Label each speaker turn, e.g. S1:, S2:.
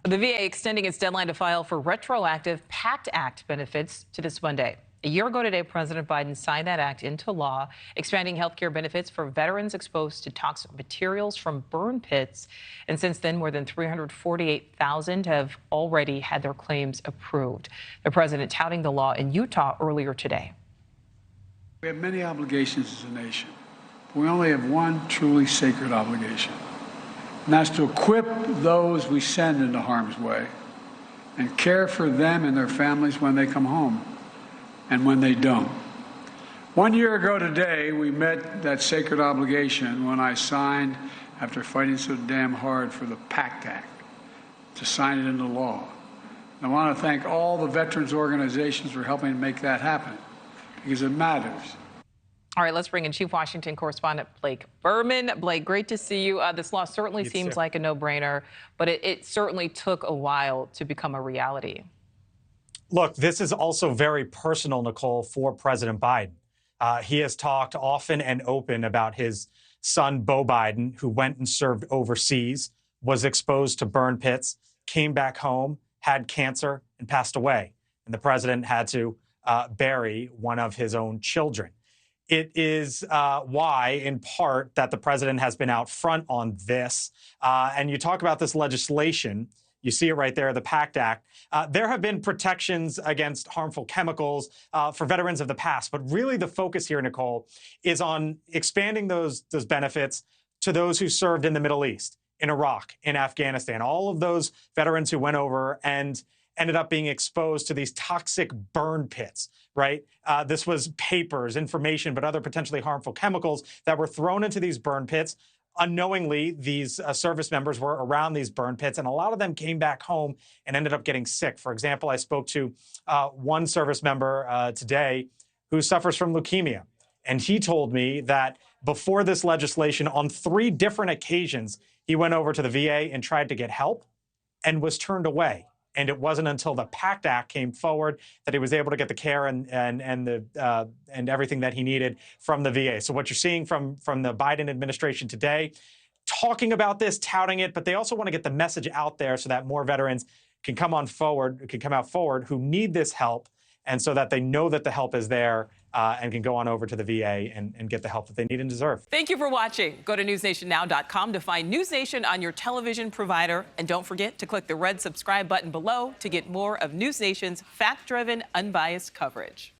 S1: The VA extending its deadline to file for retroactive PACT Act benefits to this Monday. A year ago today, President Biden signed that act into law, expanding health care benefits for veterans exposed to toxic materials from burn pits. And since then, more than 348,000 have already had their claims approved. The president touting the law in Utah earlier today.
S2: We have many obligations as a nation, but we only have one truly sacred obligation. And that's to equip those we send into harm's way and care for them and their families when they come home and when they don't. 1 year ago today, we met that sacred obligation when I signed, after fighting so damn hard for the PACT Act, to sign it into law. I want to thank all the veterans organizations for helping to make that happen, because it matters.
S1: All right, let's bring in Chief Washington correspondent Blake Berman. Blake, great to see you. This law certainly seems like a no-brainer, but it certainly took a while to become a reality.
S3: Look, this is also very personal, Nichole, for President Biden. He has talked often and open about his son, Beau Biden, who went and served overseas, was exposed to burn pits, came back home, had cancer, and passed away. And the president had to bury one of his own children. It is why, in part, that the president has been out front on this. And you talk about this legislation. You see it right there, the PACT Act. There have been protections against harmful chemicals for veterans of the past. But really the focus here, Nichole, is on expanding those benefits to those who served in the Middle East, in Iraq, in Afghanistan, all of those veterans who went over and ended up being exposed to these toxic burn pits, right? This was papers, information, but other potentially harmful chemicals that were thrown into these burn pits. Unknowingly, these service members were around these burn pits, and a lot of them came back home and ended up getting sick. For example, I spoke to one service member today who suffers from leukemia, and he told me that before this legislation, on 3 different occasions, he went over to the VA and tried to get help and was turned away. And it wasn't until the PACT Act came forward that he was able to get the care and everything that he needed from the VA. So what you're seeing from the Biden administration today, talking about this, touting it, but they also want to get the message out there so that more veterans can come out forward who need this help, and so that they know that the help is there and can go on over to the VA and get the help that they need and deserve.
S1: Thank you for watching. Go to newsnationnow.com to find News Nation on your television provider. And don't forget to click the red subscribe button below to get more of News Nation's fact-driven, unbiased coverage.